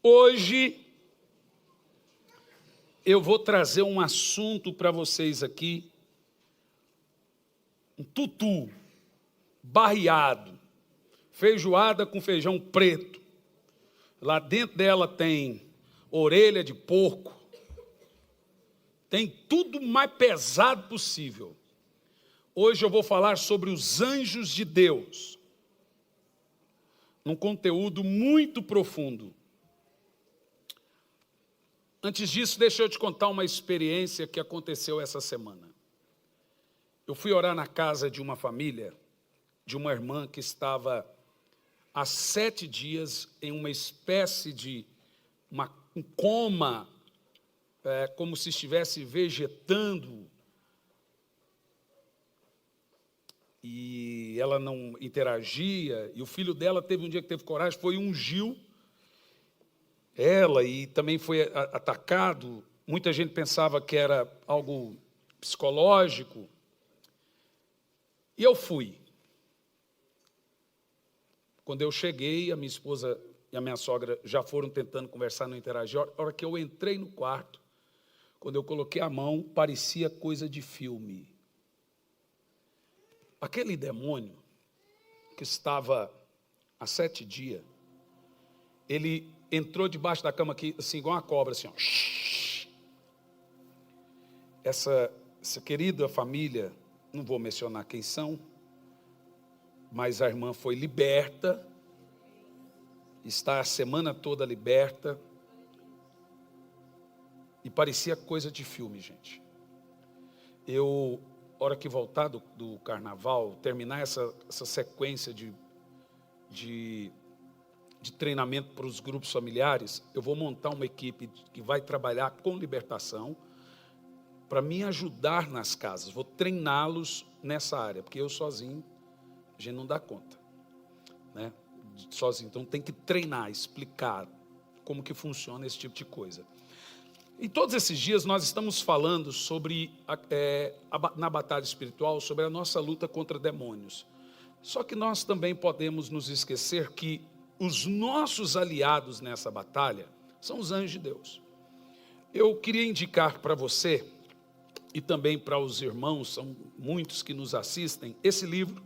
Hoje eu vou trazer um assunto para vocês aqui, um tutu, barreado, feijoada com feijão preto. Lá dentro dela tem orelha de porco, tem tudo mais pesado possível. Hoje eu vou falar sobre os anjos de Deus, num conteúdo muito profundo. Antes disso, deixa eu te contar uma experiência que aconteceu essa semana. Eu fui orar na casa de uma família, de uma irmã que estava há 7 dias em uma espécie de um coma, como se estivesse vegetando, e ela não interagia, e o filho dela teve um dia que teve coragem, foi ungiu ela e também foi atacado. Muita gente pensava que era algo psicológico. E eu fui. Quando eu cheguei, a minha esposa e a minha sogra já foram tentando conversar, não interagir. A hora que eu entrei no quarto, quando eu coloquei a mão, parecia coisa de filme. Aquele demônio que estava há 7 dias, ele entrou debaixo da cama aqui, assim, igual uma cobra, assim, ó. Essa querida família, não vou mencionar quem são, mas a irmã foi liberta, está a semana toda liberta, e parecia coisa de filme, gente. Eu, hora que voltar do carnaval, terminar essa sequência de treinamento para os grupos familiares, eu vou montar uma equipe que vai trabalhar com libertação para me ajudar nas casas. Vou treiná-los nessa área, porque eu sozinho, a gente não dá conta, né? Sozinho, então tem que treinar, explicar como que funciona esse tipo de coisa. E todos esses dias nós estamos falando sobre, na batalha espiritual, sobre a nossa luta contra demônios. Só que nós também podemos nos esquecer que os nossos aliados nessa batalha são os anjos de Deus. Eu queria indicar para você, e também para os irmãos, são muitos que nos assistem, esse livro,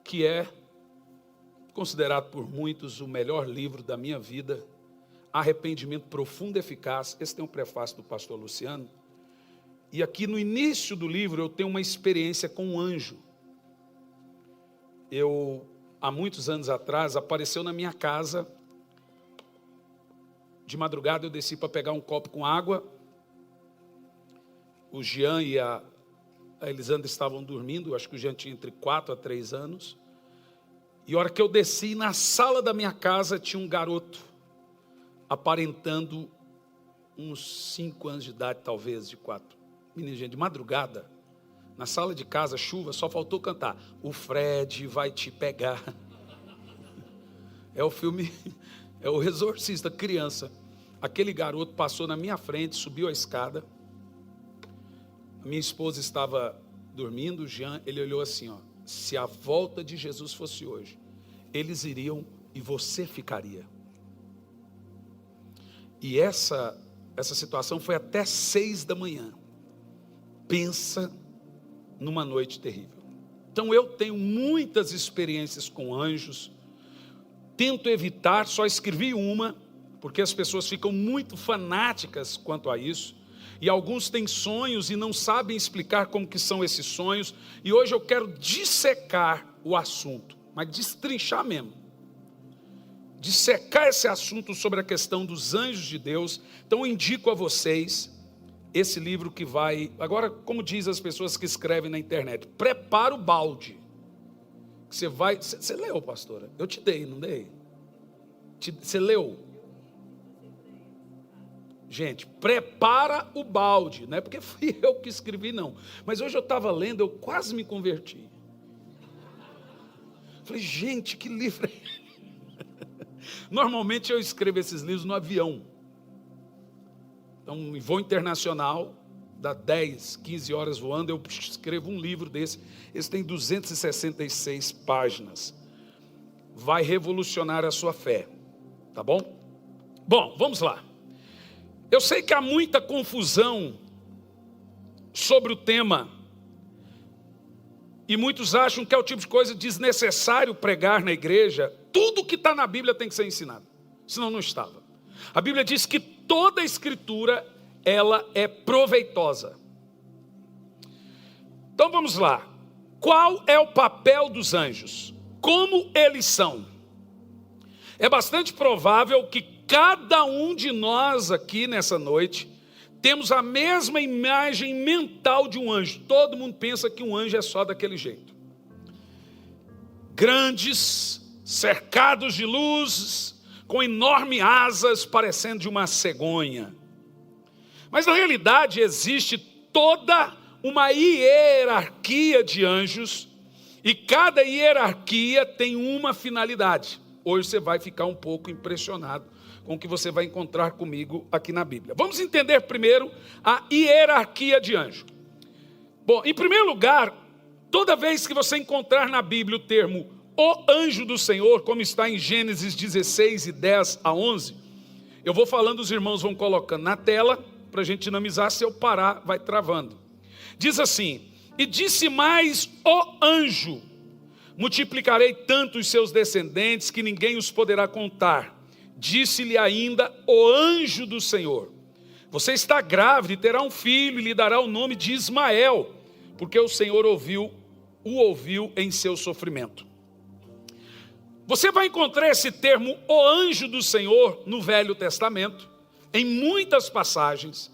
que é considerado por muitos o melhor livro da minha vida, Arrependimento Profundo e Eficaz. Esse tem um prefácio do pastor Luciano. E aqui no início do livro eu tenho uma experiência com um anjo. Há muitos anos atrás, apareceu na minha casa. De madrugada eu desci para pegar um copo com água. O Jean e a Elisandra estavam dormindo. Acho que o Jean tinha entre 4 a 3 anos. E a hora que eu desci, na sala da minha casa tinha um garoto, aparentando uns 5 anos de idade, talvez, de 4. Menino, gente, de madrugada, na sala de casa, chuva, só faltou cantar: o Fred vai te pegar. É o filme, é o Exorcista, criança. Aquele garoto passou na minha frente, subiu a escada. A minha esposa estava dormindo, o Jean, ele olhou assim, ó: se a volta de Jesus fosse hoje, eles iriam e você ficaria. E essa situação foi até 6 da manhã. Pensa numa noite terrível. Então eu tenho muitas experiências com anjos. Tento evitar, só escrevi uma, porque as pessoas ficam muito fanáticas quanto a isso. E alguns têm sonhos e não sabem explicar como que são esses sonhos. E hoje eu quero dissecar o assunto, mas destrinchar mesmo. Dissecar esse assunto sobre a questão dos anjos de Deus. Então eu indico a vocês esse livro que vai... Agora, como diz as pessoas que escrevem na internet, prepara o balde. Você leu, pastora? Eu te dei, não dei? Você leu? Gente, prepara o balde. Não é porque fui eu que escrevi, não. Mas hoje eu estava lendo, eu quase me converti. Falei, gente, que livro é esse? Normalmente eu escrevo esses livros no avião. Então, em voo internacional, dá 10, 15 horas voando, eu escrevo um livro desse. Esse tem 266 páginas. vai revolucionar a sua fé, tá bom? Bom, vamos lá. Eu sei que há muita confusão sobre o tema, e muitos acham que é o tipo de coisa desnecessário pregar na igreja. Tudo que está na Bíblia tem que ser ensinado, senão não estava. A Bíblia diz que toda a Escritura, ela é proveitosa. Então vamos lá. Qual é o papel dos anjos? Como eles são? É bastante provável que cada um de nós aqui nessa noite temos a mesma imagem mental de um anjo. Todo mundo pensa que um anjo é só daquele jeito. Grandes, cercados de luzes, com enormes asas parecendo de uma cegonha. Mas na realidade existe toda uma hierarquia de anjos, e cada hierarquia tem uma finalidade. Hoje você vai ficar um pouco impressionado com o que você vai encontrar comigo aqui na Bíblia. Vamos entender primeiro a hierarquia de anjo. Bom, em primeiro lugar, toda vez que você encontrar na Bíblia o termo o anjo do Senhor, como está em Gênesis 16 e 10 a 11, eu vou falando, os irmãos vão colocando na tela, para a gente dinamizar. Se eu parar, vai travando. Diz assim: e disse mais o anjo: multiplicarei tanto os seus descendentes que ninguém os poderá contar. Disse-lhe ainda o anjo do Senhor: você está grávida e terá um filho, e lhe dará o nome de Ismael, porque o Senhor o ouviu em seu sofrimento. Você vai encontrar esse termo, o anjo do Senhor, no Velho Testamento, em muitas passagens.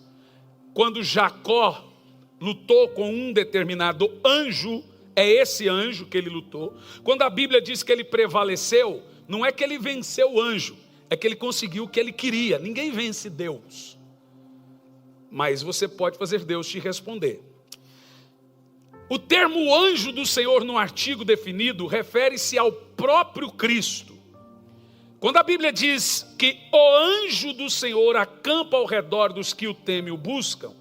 Quando Jacó lutou com um determinado anjo, é esse anjo que ele lutou. Quando a Bíblia diz que ele prevaleceu, não é que ele venceu o anjo, é que ele conseguiu o que ele queria. Ninguém vence Deus, mas você pode fazer Deus te responder. O termo anjo do Senhor no artigo definido refere-se ao próprio Cristo. Quando a Bíblia diz que o anjo do Senhor acampa ao redor dos que o temem e o buscam,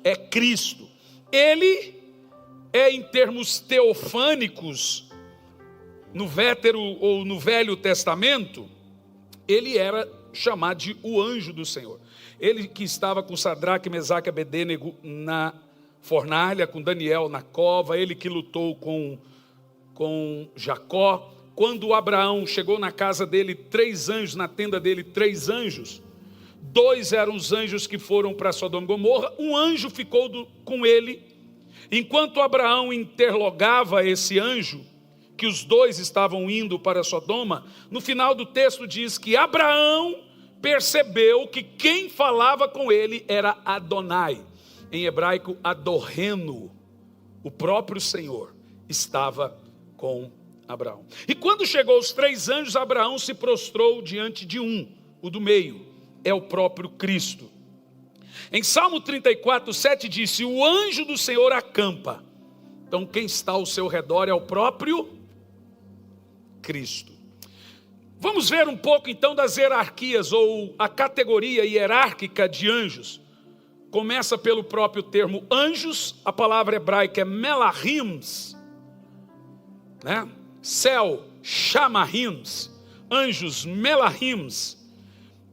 é Cristo. Ele é, em termos teofânicos, no Velho Testamento, ele era chamado de o anjo do Senhor. Ele que estava com Sadraque, Mesaque e Abedênego na fornalha, com Daniel na cova, ele que lutou com Jacó. Quando Abraão chegou na casa dele, 3 anjos, na tenda dele, 3 anjos. 2 eram os anjos que foram para Sodoma e Gomorra, um anjo ficou com ele. Enquanto Abraão interrogava esse anjo, que os 2 estavam indo para Sodoma, no final do texto diz que Abraão percebeu que quem falava com ele era Adonai. Em hebraico, Adorreno, o próprio Senhor, estava com Abraão. E quando chegou os 3 anjos, Abraão se prostrou diante de um, o do meio, é o próprio Cristo. Em Salmo 34, 7 disse: o anjo do Senhor acampa. Então quem está ao seu redor é o próprio Cristo. Vamos ver um pouco então das hierarquias, ou a categoria hierárquica de anjos. Começa pelo próprio termo anjos, a palavra hebraica é melahims, né? Céu, chamahims, anjos, melahims.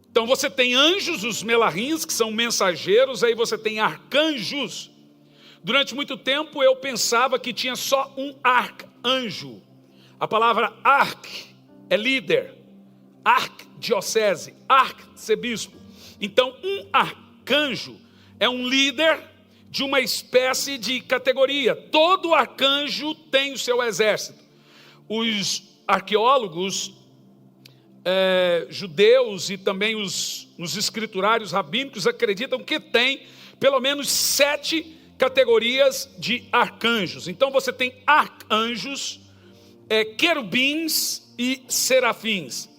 Então você tem anjos, os melahims, que são mensageiros, aí você tem arcanjos. Durante muito tempo eu pensava que tinha só um arcanjo. A palavra arc é líder, arquidiocese, arcebispo. Então um arcanjo é um líder de uma espécie de categoria. Todo arcanjo tem o seu exército. Os arqueólogos judeus e também os escriturários rabínicos acreditam que tem pelo menos 7 categorias de arcanjos. Então você tem arcanjos, querubins e serafins.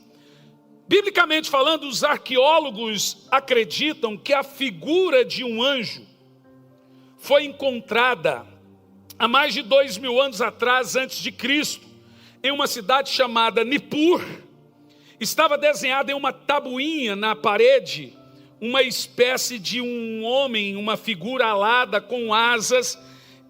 Biblicamente falando, os arqueólogos acreditam que a figura de um anjo foi encontrada há mais de 2000 anos atrás, antes de Cristo, em uma cidade chamada Nippur. Estava desenhada em uma tabuinha na parede, uma espécie de um homem, uma figura alada com asas,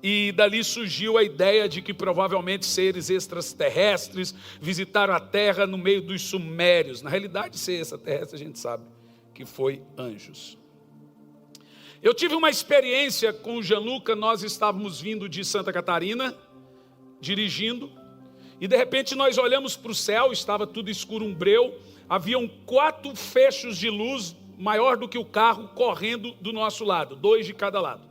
E dali surgiu a ideia de que provavelmente seres extraterrestres visitaram a Terra no meio dos sumérios. Na realidade, ser extraterrestre a gente sabe que foi anjos. Eu tive uma experiência com o Gianluca. Nós estávamos vindo de Santa Catarina, dirigindo, e de repente nós olhamos para o céu, estava tudo escuro, um breu, haviam 4 fechos de luz, maior do que o carro, correndo do nosso lado, 2 de cada lado.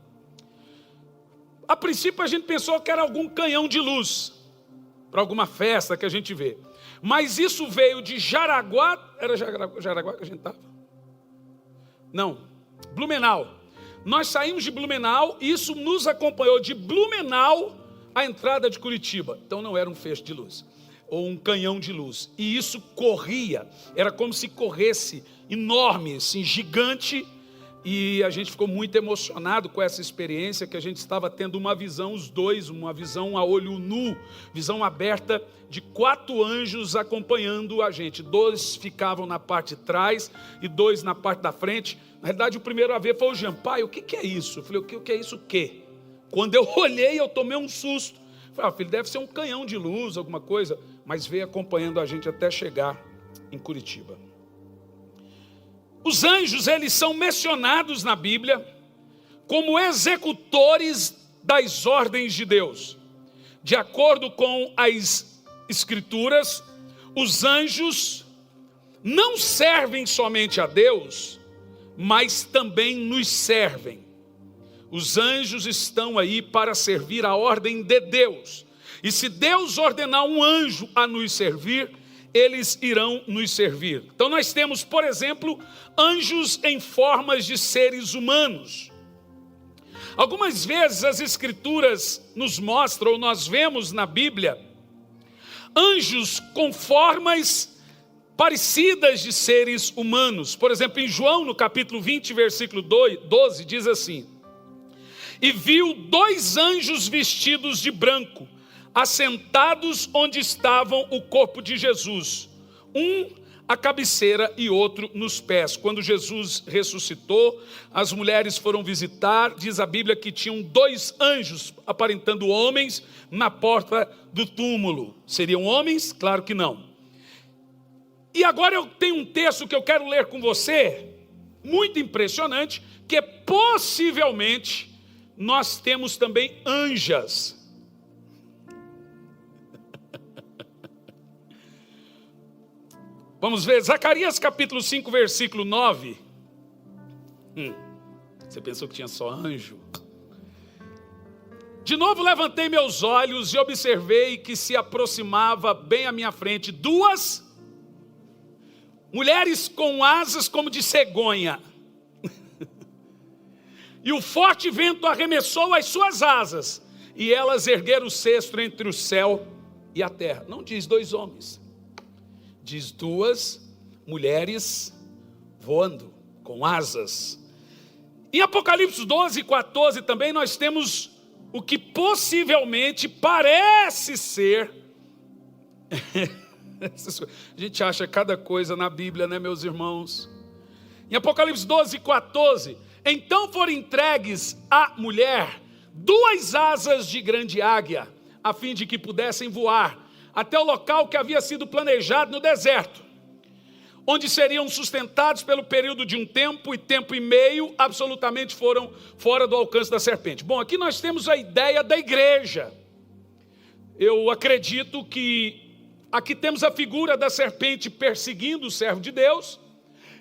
A princípio a gente pensou que era algum canhão de luz, para alguma festa que a gente vê. Mas isso veio de Jaraguá, era Jaraguá que a gente estava? Não, Blumenau. Nós saímos de Blumenau e isso nos acompanhou de Blumenau à entrada de Curitiba. Então não era um feixe de luz, ou um canhão de luz. E isso corria, era como se corresse, enorme, assim, gigante. E a gente ficou muito emocionado com essa experiência, que a gente estava tendo uma visão, os dois, uma visão a olho nu, visão aberta, de 4 anjos acompanhando a gente. 2 ficavam na parte de trás e 2 na parte da frente. Na verdade, o primeiro a ver foi o Jean. Pai, o que é isso? Eu falei, o que é isso o quê? Quando eu olhei, eu tomei um susto. Eu falei, filho, deve ser um canhão de luz, alguma coisa. Mas veio acompanhando a gente até chegar em Curitiba. Os anjos, eles são mencionados na Bíblia como executores das ordens de Deus. De acordo com as Escrituras, os anjos não servem somente a Deus, mas também nos servem. Os anjos estão aí para servir a ordem de Deus. E se Deus ordenar um anjo a nos servir, eles irão nos servir. Então nós temos, por exemplo, anjos em formas de seres humanos. Algumas vezes as Escrituras nos mostram, ou nós vemos na Bíblia, anjos com formas parecidas de seres humanos. Por exemplo, em João, no capítulo 20, versículo 12, diz assim: e viu 2 anjos vestidos de branco, assentados onde estavam o corpo de Jesus, um à cabeceira e outro nos pés. Quando Jesus ressuscitou, as mulheres foram visitar, diz a Bíblia que tinham 2 anjos, aparentando homens, na porta do túmulo. Seriam homens? Claro que não. E agora eu tenho um texto que eu quero ler com você, muito impressionante, que possivelmente nós temos também anjas. Vamos ver, Zacarias capítulo 5, versículo 9. Você pensou que tinha só anjo? De novo levantei meus olhos e observei que se aproximava bem à minha frente 2 mulheres com asas como de cegonha. E o forte vento arremessou as suas asas, e elas ergueram o cesto entre o céu e a terra. Não diz 2 homens. Diz 2 mulheres voando com asas. Em Apocalipse 12, 14 também nós temos o que possivelmente parece ser. A gente acha cada coisa na Bíblia, né, meus irmãos? Em Apocalipse 12, 14, então foram entregues à mulher 2 asas de grande águia, a fim de que pudessem voar até o local que havia sido planejado no deserto, onde seriam sustentados pelo período de um tempo e meio, absolutamente foram fora do alcance da serpente. Bom, aqui nós temos a ideia da igreja. Eu acredito que aqui temos a figura da serpente perseguindo o servo de Deus,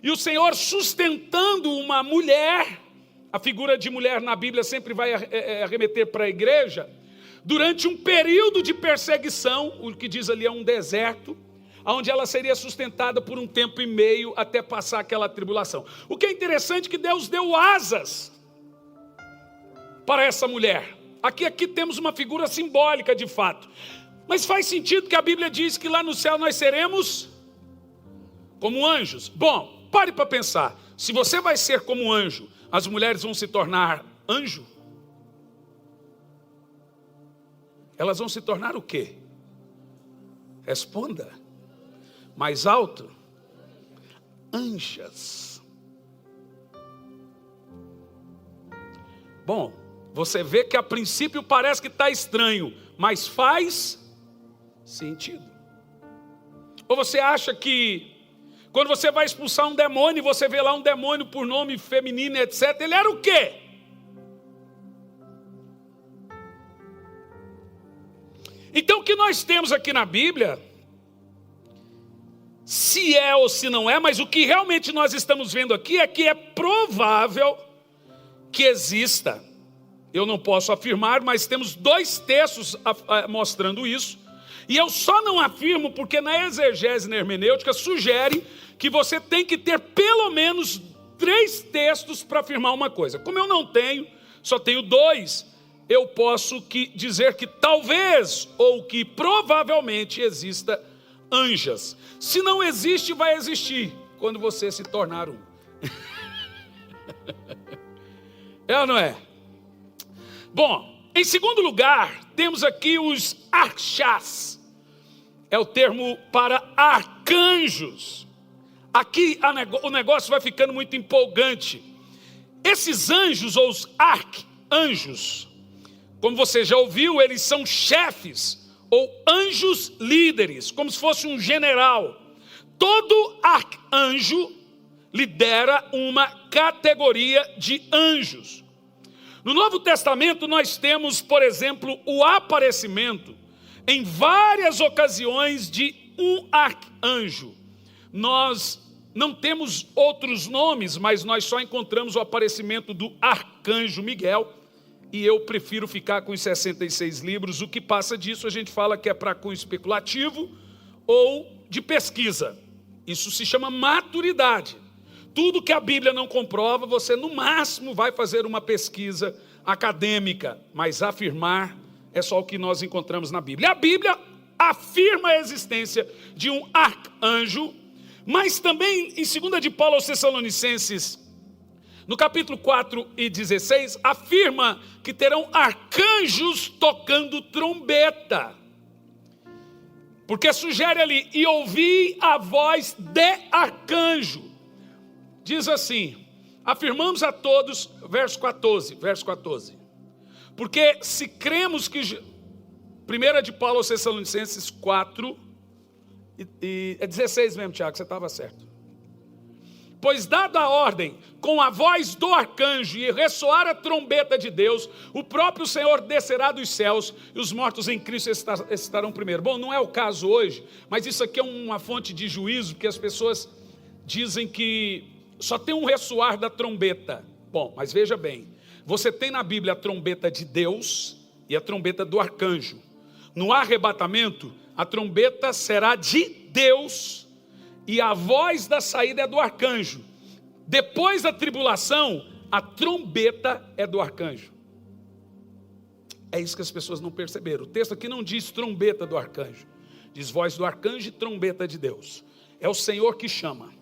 e o Senhor sustentando uma mulher. A figura de mulher na Bíblia sempre vai arremeter para a igreja, durante um período de perseguição, o que diz ali é um deserto, onde ela seria sustentada por um tempo e meio até passar aquela tribulação. O que é interessante é que Deus deu asas para essa mulher. Aqui temos uma figura simbólica de fato. Mas faz sentido que a Bíblia diz que lá no céu nós seremos como anjos. Bom, pare para pensar. Se você vai ser como anjo, as mulheres vão se tornar anjo? Elas vão se tornar o quê? Responda. Mais alto? Anjas. Bom, Você vê que a princípio parece que está estranho, mas faz sentido. Ou você acha que quando você vai expulsar um demônio, você vê lá um demônio por nome feminino, etc. Ele era o quê? Então o que nós temos aqui na Bíblia, se é ou se não é, mas o que realmente nós estamos vendo aqui é que é provável que exista. Eu não posso afirmar, mas temos 2 textos mostrando isso. E eu só não afirmo porque na exegese e na hermenêutica sugere que você tem que ter pelo menos 3 textos para afirmar uma coisa. Como eu não tenho, só tenho 2, eu posso dizer que talvez ou que provavelmente exista anjas. Se não existe, vai existir quando você se tornar um. É ou não é? Bom, em segundo lugar, temos aqui os archás. É o termo para arcanjos. Aqui o negócio vai ficando muito empolgante. Esses anjos, ou os arcanjos, como você já ouviu, eles são chefes, ou anjos líderes, como se fosse um general. Todo arcanjo lidera uma categoria de anjos. No Novo Testamento nós temos, por exemplo, o aparecimento em várias ocasiões de um arcanjo. Nós não temos outros nomes, mas nós só encontramos o aparecimento do arcanjo Miguel, e eu prefiro ficar com os 66 livros. O que passa disso a gente fala que é para cunho especulativo ou de pesquisa. Isso se chama maturidade. Tudo que a Bíblia não comprova, você no máximo vai fazer uma pesquisa acadêmica, mas afirmar é só o que nós encontramos na Bíblia. A Bíblia afirma a existência de um arcanjo, mas também em 2 de Paulo aos Tessalonicenses, no capítulo 4 e 16, afirma que terão arcanjos tocando trombeta. Porque sugere ali, e ouvi a voz de arcanjo. Diz assim, afirmamos a todos, verso 14. Porque se cremos que... 1 de Paulo aos Tessalonicenses 4, é 16 mesmo, Tiago, você estava certo. Pois dada a ordem, com a voz do arcanjo e ressoar a trombeta de Deus, o próprio Senhor descerá dos céus e os mortos em Cristo estarão primeiro. Bom, não é o caso hoje, mas isso aqui é uma fonte de juízo, porque as pessoas dizem que só tem um ressoar da trombeta. Bom, mas veja bem, você tem na Bíblia a trombeta de Deus e a trombeta do arcanjo. No arrebatamento, a trombeta será de Deus e a voz da saída é do arcanjo. Depois da tribulação, a trombeta é do arcanjo. É isso que as pessoas não perceberam. O texto aqui não diz trombeta do arcanjo. Diz voz do arcanjo e trombeta de Deus. É o Senhor que chama.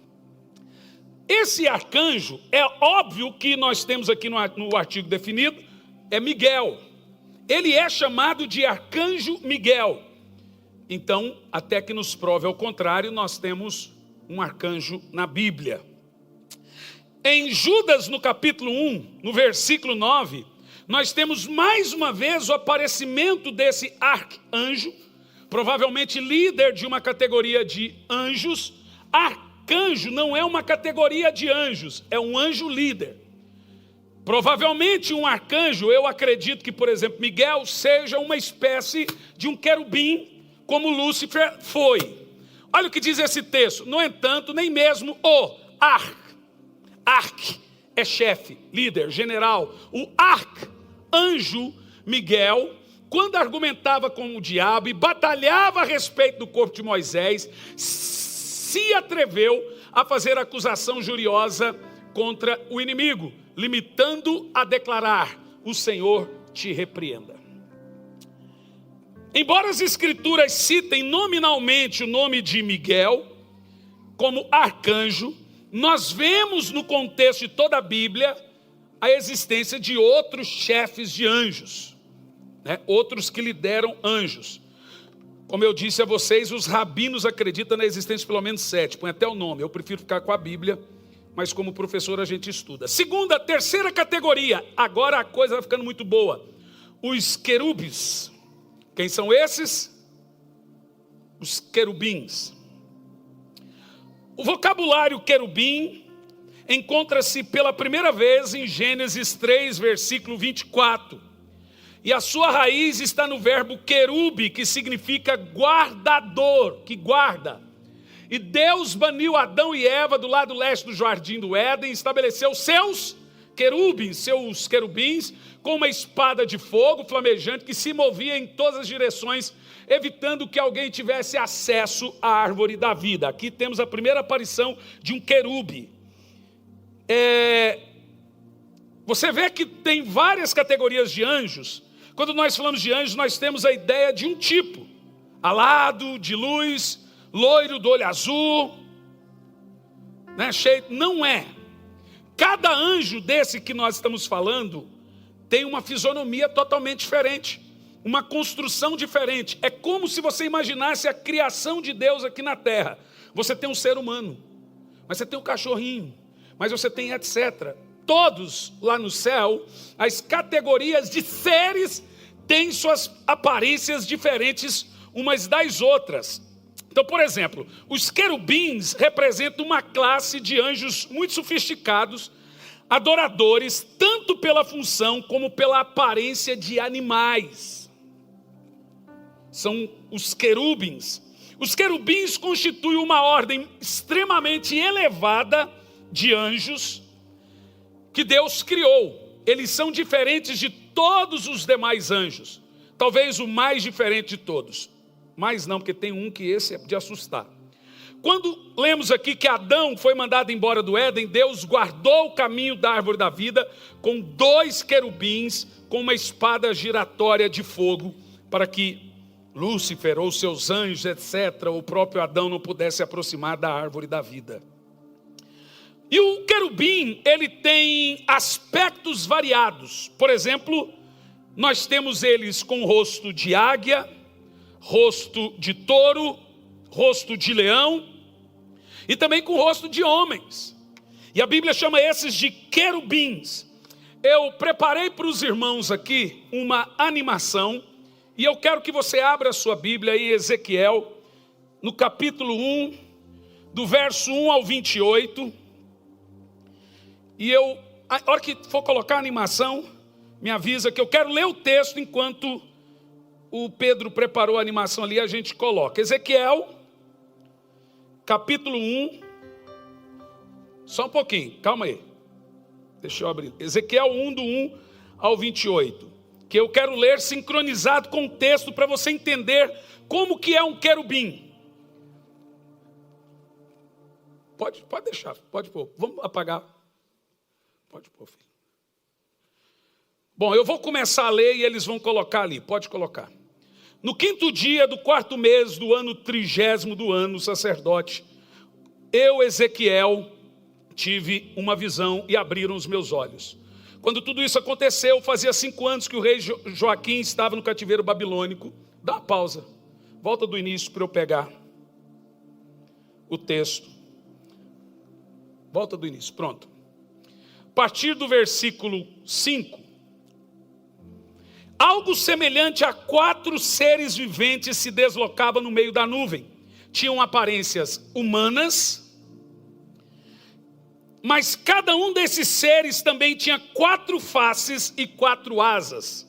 Esse arcanjo, é óbvio que nós temos aqui no artigo definido, é Miguel. Ele é chamado de arcanjo Miguel. Então, até que nos prove ao contrário, nós temos um arcanjo na Bíblia. Em Judas, no capítulo 1, no versículo 9, nós temos mais uma vez o aparecimento desse arcanjo, provavelmente líder de uma categoria de anjos. Arcanjo não é uma categoria de anjos, é um anjo líder. Provavelmente um arcanjo, eu acredito que, por exemplo, Miguel seja uma espécie de um querubim, como Lúcifer foi. Olha o que diz esse texto. No entanto, nem mesmo o arc é chefe, líder, general. O arcanjo Miguel, quando argumentava com o diabo e batalhava a respeito do corpo de Moisés, se atreveu a fazer acusação juriosa contra o inimigo, limitando a declarar: o Senhor te repreenda. Embora as escrituras citem nominalmente o nome de Miguel como arcanjo, nós vemos no contexto de toda a Bíblia a existência de outros chefes de anjos, né? Outros que lideram anjos. Como eu disse a vocês, os rabinos acreditam na existência de pelo menos 7, põe até o nome, eu prefiro ficar com a Bíblia, mas como professor a gente estuda. Segunda, terceira categoria, agora a coisa vai ficando muito boa. Os querubins. Quem são esses? Os querubins. O vocabulário querubim encontra-se pela primeira vez em Gênesis 3, versículo 24. E a sua raiz está no verbo querube, que significa guardador, que guarda. E Deus baniu Adão e Eva do lado leste do jardim do Éden, estabeleceu seus querubins, com uma espada de fogo flamejante que se movia em todas as direções, evitando que alguém tivesse acesso à árvore da vida. Aqui temos a primeira aparição de um querube. Você vê que tem várias categorias de anjos. Quando nós falamos de anjos, nós temos a ideia de um tipo: alado, de luz, loiro, do olho azul, né, cheio. Não é. Cada anjo desse que nós estamos falando tem uma fisionomia totalmente diferente, uma construção diferente. É como se você imaginasse a criação de Deus aqui na terra. Você tem um ser humano, mas você tem um cachorrinho, mas você tem etc. Todos lá no céu, as categorias de seres têm suas aparências diferentes umas das outras. Então, por exemplo, os querubins representam uma classe de anjos muito sofisticados, adoradores, tanto pela função como pela aparência de animais. São os querubins. Os querubins constituem uma ordem extremamente elevada de anjos que Deus criou. Eles são diferentes de todos os demais anjos. Talvez o mais diferente de todos. Mas não, porque tem um que esse é de assustar. Quando lemos aqui que Adão foi mandado embora do Éden, Deus guardou o caminho da árvore da vida com 2 querubins, com uma espada giratória de fogo, para que Lúcifer ou seus anjos, etc., o próprio Adão não pudesse se aproximar da árvore da vida. E o querubim, ele tem aspectos variados. Por exemplo, nós temos eles com rosto de águia, rosto de touro, rosto de leão e também com rosto de homens. E a Bíblia chama esses de querubins. Eu preparei para os irmãos aqui uma animação e eu quero que você abra a sua Bíblia em Ezequiel, no capítulo 1, do verso 1 ao 28. E a hora que for colocar a animação, me avisa que eu quero ler o texto enquanto o Pedro preparou a animação ali, a gente coloca. Ezequiel, capítulo 1. Só um pouquinho, calma aí. Deixa eu abrir. Ezequiel 1, do 1 ao 28. Que eu quero ler sincronizado com o texto para você entender como que é um querubim. Pode deixar, pode pôr. Vamos apagar. Pode pôr, filho. Bom, eu vou começar a ler e eles vão colocar ali. Pode colocar. No 5º dia do 4º mês do ano 30º do ano, sacerdote, eu, Ezequiel, tive uma visão e abriram os meus olhos. Quando tudo isso aconteceu, fazia 5 anos que o rei Joaquim estava no cativeiro babilônico. Dá uma pausa. Volta do início para eu pegar o texto. Volta do início, pronto. A partir do versículo 5. Algo semelhante a 4 seres viventes se deslocava no meio da nuvem. Tinham aparências humanas, mas cada um desses seres também tinha 4 faces e 4 asas.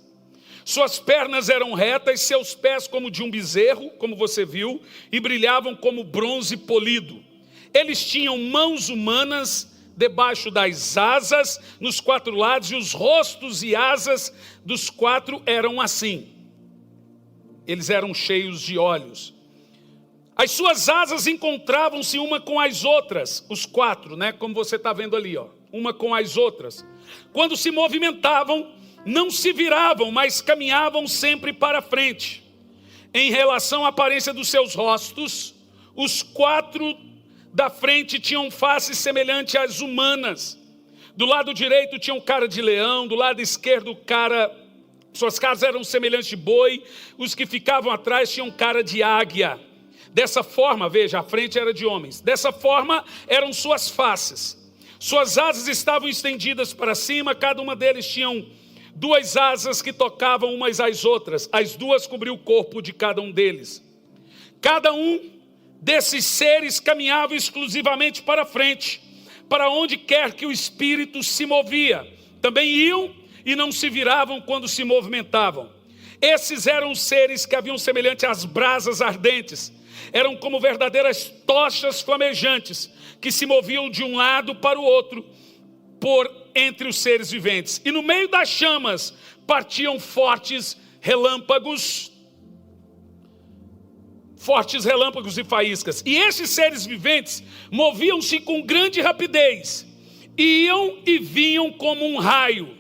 Suas pernas eram retas, seus pés como de um bezerro, como você viu, e brilhavam como bronze polido. Eles tinham mãos humanas debaixo das asas, nos 4 lados, e os rostos e asas dos 4 eram assim. Eles eram cheios de olhos. As suas asas encontravam-se uma com as outras, os 4, né? Como você está vendo ali, ó, uma com as outras. Quando se movimentavam, não se viravam, mas caminhavam sempre para frente. Em relação à aparência dos seus rostos, os 4 da frente tinham faces semelhantes às humanas. Do lado direito tinham cara de leão, do lado esquerdo suas caras eram semelhantes de boi, os que ficavam atrás tinham cara de águia. Dessa forma, veja, a frente era de homens. Dessa forma eram suas faces. Suas asas estavam estendidas para cima, cada uma deles tinham 2 asas que tocavam umas às outras. As 2 cobriam o corpo de cada um deles. Cada um desses seres caminhava exclusivamente para frente, para onde quer que o Espírito se movia. Também iam e não se viravam quando se movimentavam. Esses eram os seres que haviam semelhante às brasas ardentes. Eram como verdadeiras tochas flamejantes, que se moviam de um lado para o outro, por entre os seres viventes. E no meio das chamas partiam fortes relâmpagos e faíscas. E esses seres viventes moviam-se com grande rapidez, iam e vinham como um raio.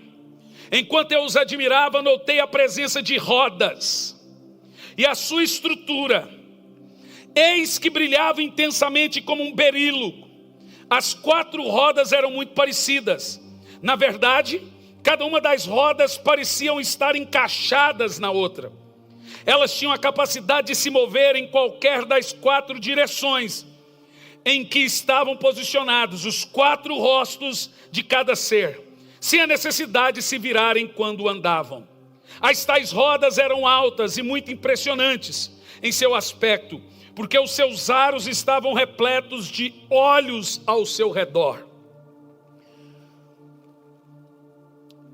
Enquanto eu os admirava, notei a presença de rodas e a sua estrutura. Eis que brilhava intensamente como um berilo. As 4 rodas eram muito parecidas. Na verdade, cada uma das rodas pareciam estar encaixadas na outra. Elas tinham a capacidade de se mover em qualquer das 4 direções em que estavam posicionados os 4 rostos de cada ser, sem a necessidade de se virarem quando andavam. As tais rodas eram altas e muito impressionantes em seu aspecto, porque os seus aros estavam repletos de olhos ao seu redor.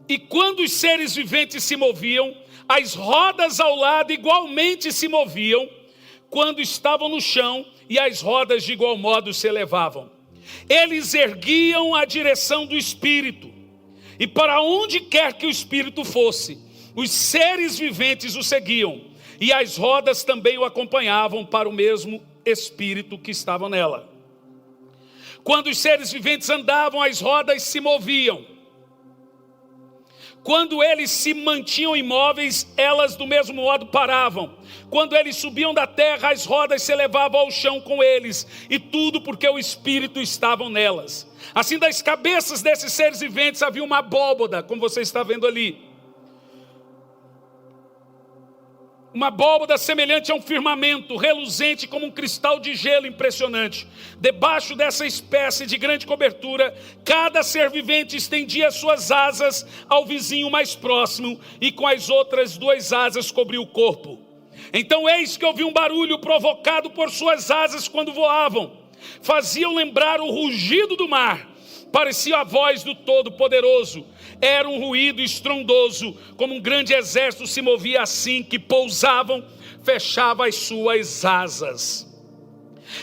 E quando os seres viventes se moviam, as rodas ao lado igualmente se moviam quando estavam no chão, e as rodas de igual modo se elevavam. Eles erguiam a direção do Espírito, e para onde quer que o Espírito fosse, os seres viventes o seguiam, e as rodas também o acompanhavam para o mesmo Espírito que estava nela. Quando os seres viventes andavam, as rodas se moviam. Quando eles se mantinham imóveis, elas do mesmo modo paravam. Quando eles subiam da terra, as rodas se elevavam ao chão com eles. E tudo porque o Espírito estava nelas. Assim, das cabeças desses seres viventes havia uma abóbada, como você está vendo ali. Uma abóbada semelhante a um firmamento, reluzente como um cristal de gelo impressionante. Debaixo dessa espécie de grande cobertura, cada ser vivente estendia suas asas ao vizinho mais próximo, e com as outras 2 asas cobria o corpo. Então eis que ouvi um barulho provocado por suas asas quando voavam. Faziam lembrar o rugido do mar. Parecia a voz do Todo-Poderoso. Era um ruído estrondoso, como um grande exército se movia assim que pousavam, fechava as suas asas.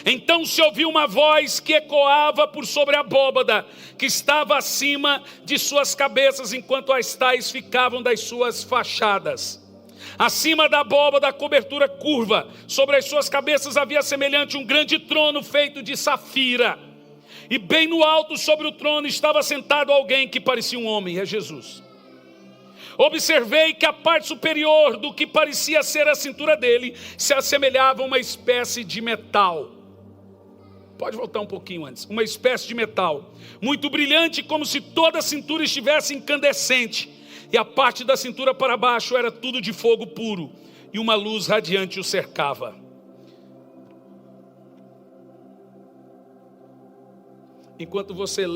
Então se ouviu uma voz que ecoava por sobre a abóbada, que estava acima de suas cabeças, enquanto as tais ficavam das suas fachadas. Acima da abóbada, a cobertura curva, sobre as suas cabeças havia semelhante um grande trono feito de safira. E bem no alto sobre o trono estava sentado alguém que parecia um homem, é Jesus. Observei que a parte superior do que parecia ser a cintura dele se assemelhava a uma espécie de metal. Pode voltar um pouquinho antes. Uma espécie de metal, muito brilhante, como se toda a cintura estivesse incandescente. E a parte da cintura para baixo era tudo de fogo puro, e uma luz radiante o cercava. Enquanto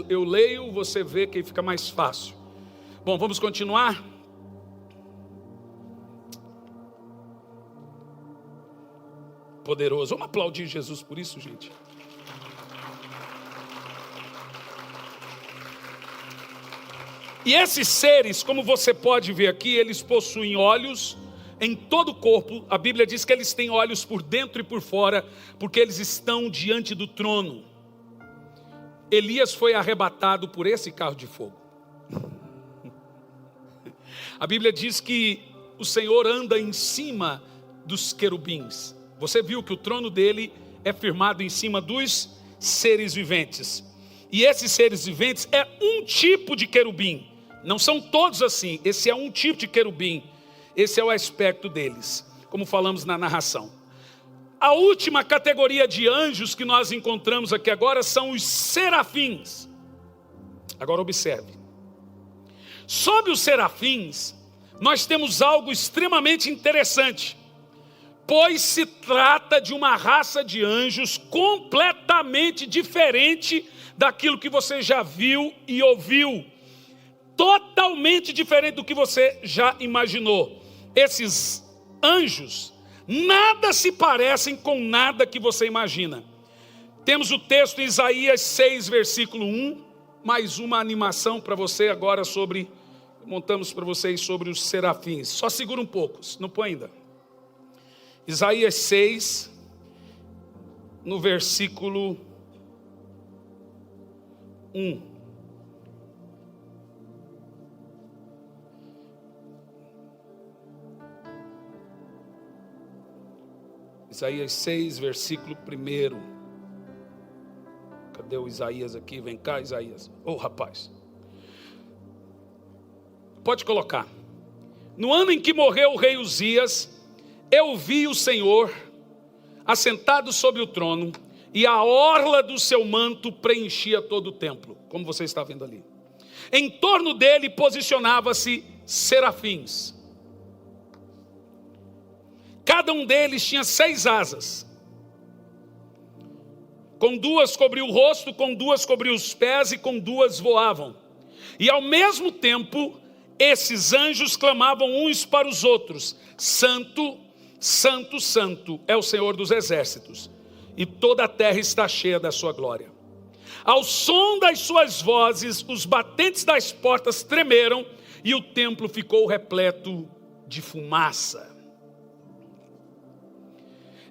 eu leio, você vê que fica mais fácil. Bom, vamos continuar? Poderoso. Vamos aplaudir Jesus por isso, gente. E esses seres, como você pode ver aqui, eles possuem olhos em todo o corpo. A Bíblia diz que eles têm olhos por dentro e por fora, porque eles estão diante do trono. Elias foi arrebatado por esse carro de fogo. A Bíblia diz que o Senhor anda em cima dos querubins. Você viu que o trono dele é firmado em cima dos seres viventes. E esses seres viventes é um tipo de querubim. Não são todos assim. Esse é um tipo de querubim. Esse é o aspecto deles, como falamos na narração. A última categoria de anjos que nós encontramos aqui agora são os serafins. Agora observe. Sobre os serafins, nós temos algo extremamente interessante. pois se trata de uma raça de anjos completamente diferente daquilo que você já viu e ouviu. Totalmente diferente do que você já imaginou. Esses anjos nada se parecem com nada que você imagina. Temos o texto em Isaías 6, versículo 1, mais uma animação para você agora montamos para vocês sobre os serafins. Só segura um pouco, não põe ainda. Isaías 6, no versículo 1. Isaías 6, versículo 1. Cadê o Isaías aqui? Vem cá, Isaías. Rapaz. Pode colocar. No ano em que morreu o rei Uzias, eu vi o Senhor assentado sobre o trono, e a orla do seu manto preenchia todo o templo, como você está vendo ali. Em torno dele posicionava-se serafins. Cada um deles tinha 6 asas. Com 2 cobriu o rosto, com 2 cobriu os pés e com 2 voavam. E ao mesmo tempo, esses anjos clamavam uns para os outros: Santo, Santo, Santo é o Senhor dos exércitos, e toda a terra está cheia da sua glória. Ao som das suas vozes, os batentes das portas tremeram, e o templo ficou repleto de fumaça.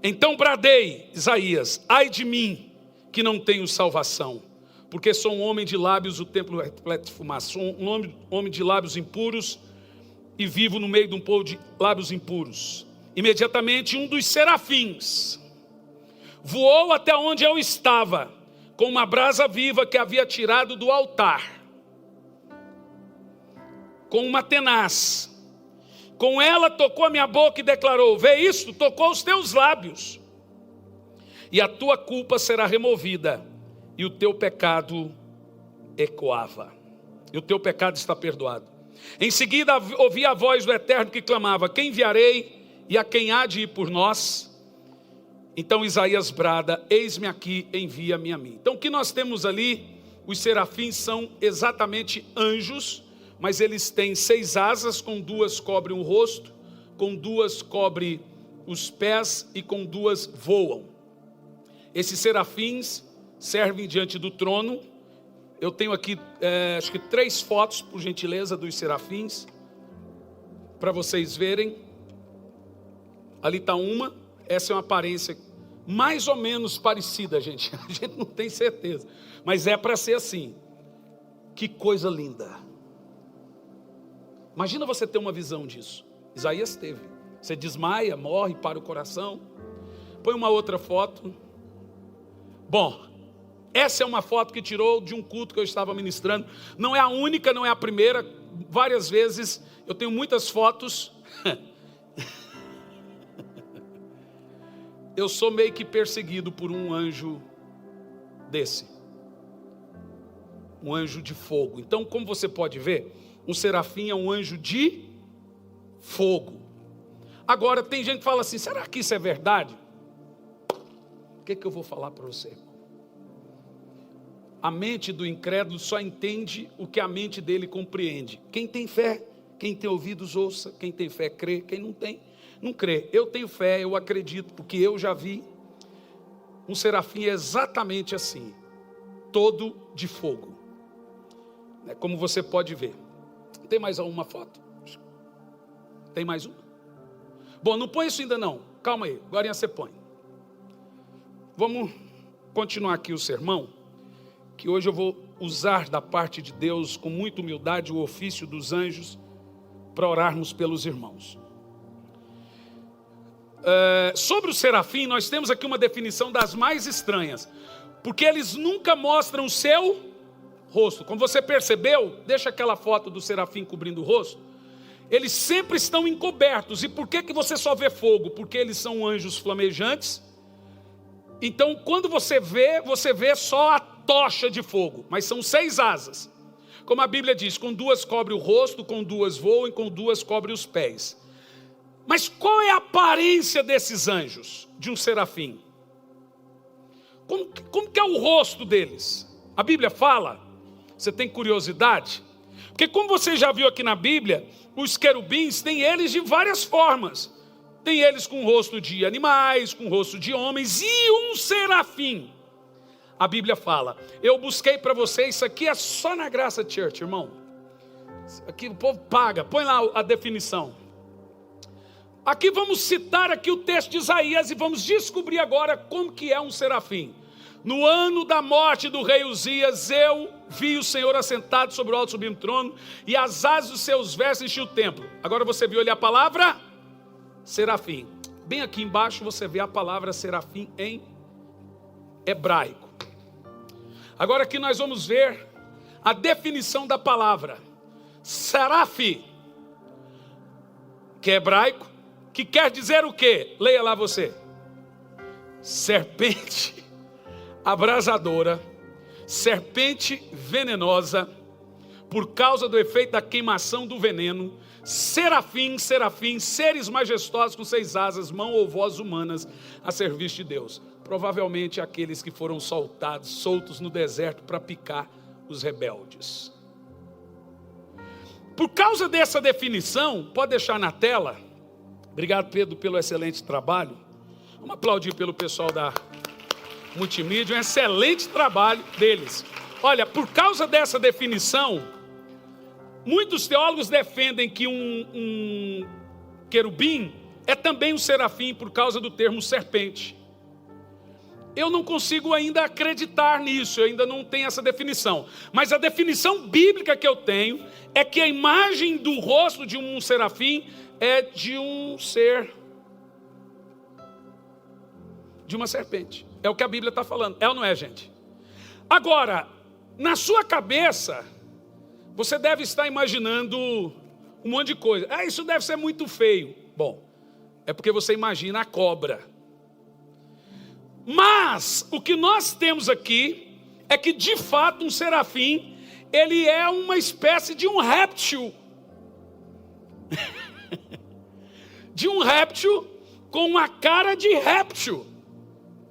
Então bradei, Isaías: ai de mim, que não tenho salvação, porque sou um homem de lábios, o templo repleto de fumaça. Sou um homem de lábios impuros, e vivo no meio de um povo de lábios impuros. Imediatamente um dos serafins voou até onde eu estava, com uma brasa viva que havia tirado do altar, com uma tenaz. Com ela tocou a minha boca e declarou: vê isto, tocou os teus lábios, e a tua culpa será removida, e o teu pecado ecoava, e o teu pecado está perdoado. Em seguida ouvi a voz do Eterno que clamava: quem enviarei, e a quem há de ir por nós? Então Isaías brada: eis-me aqui, envia-me a mim. Então o que nós temos ali, os serafins são exatamente anjos, mas eles têm 6 asas, com 2 cobrem o rosto, com 2 cobrem os pés e com 2 voam. Esses serafins servem diante do trono. Eu tenho aqui, acho que 3 fotos, por gentileza, dos serafins, para vocês verem. Ali está uma, essa é uma aparência mais ou menos parecida, gente. A gente não tem certeza, mas é para ser assim. Que coisa linda. Imagina você ter uma visão disso. Isaías teve. Você desmaia, morre, para o coração. Põe uma outra foto. Bom, essa é uma foto que tirou de um culto que eu estava ministrando. Não é a única, não é a primeira. Várias vezes, eu tenho muitas fotos. Eu sou meio que perseguido por um anjo desse. Um anjo de fogo. Então, como você pode ver, um serafim é um anjo de fogo. Agora, tem gente que fala assim: será que isso é verdade? O que eu vou falar para você? A mente do incrédulo só entende o que a mente dele compreende. Quem tem fé, quem tem ouvidos ouça, quem tem fé crê, quem não tem, não crê. Eu tenho fé, eu acredito, porque eu já vi. Um serafim é exatamente assim, todo de fogo, como você pode ver. Tem mais alguma foto? Tem mais uma? Bom, não põe isso ainda não. Calma aí, agora você põe. Vamos continuar aqui o sermão, que hoje eu vou usar da parte de Deus, com muita humildade, o ofício dos anjos, para orarmos pelos irmãos. Sobre o serafim, nós temos aqui uma definição das mais estranhas, porque eles nunca mostram o seu rosto. Como você percebeu, deixa aquela foto do serafim cobrindo o rosto. Eles sempre estão encobertos. E por que você só vê fogo? Porque eles são anjos flamejantes. Então quando você vê só a tocha de fogo. Mas são 6 asas. Como a Bíblia diz, com 2 cobre o rosto, com 2 voam e com 2 cobre os pés. Mas qual é a aparência desses anjos, de um serafim? Como que é o rosto deles? A Bíblia fala, você tem curiosidade? Porque como você já viu aqui na Bíblia, os querubins têm eles de várias formas. Tem eles com o rosto de animais, com o rosto de homens e um serafim. A Bíblia fala, eu busquei para você, isso aqui é só na Graça Church, irmão. Aqui o povo paga, põe lá a definição. Aqui vamos citar aqui o texto de Isaías e vamos descobrir agora como que é um serafim. No ano da morte do rei Uzias, eu vi o Senhor assentado sobre o alto sublime trono, e as asas dos seus vestes enchiam o templo. Agora você viu ali a palavra serafim. Bem aqui embaixo você vê a palavra serafim em hebraico. Agora aqui nós vamos ver a definição da palavra serafi, que é hebraico, que quer dizer o quê? Leia lá você. Serpente abrasadora, serpente venenosa, por causa do efeito da queimação do veneno. Serafim, seres majestosos com 6 asas, mão ou voz humanas a serviço de Deus. Provavelmente aqueles que foram soltos no deserto para picar os rebeldes. Por causa dessa definição, pode deixar na tela. Obrigado, Pedro, pelo excelente trabalho. Vamos aplaudir pelo pessoal da multimídia, um excelente trabalho deles. Olha, por causa dessa definição, muitos teólogos defendem que um querubim é também um serafim por causa do termo serpente. Eu não consigo ainda acreditar nisso, eu ainda não tenho essa definição. Mas a definição bíblica que eu tenho é que a imagem do rosto de um serafim é de um ser, de uma serpente. É o que a Bíblia está falando, é ou não é, gente? Agora, na sua cabeça, você deve estar imaginando um monte de coisa. Isso deve ser muito feio. Bom, é porque você imagina a cobra. Mas, o que nós temos aqui é que, de fato, um serafim, ele é uma espécie de um réptil. De um réptil com uma cara de réptil.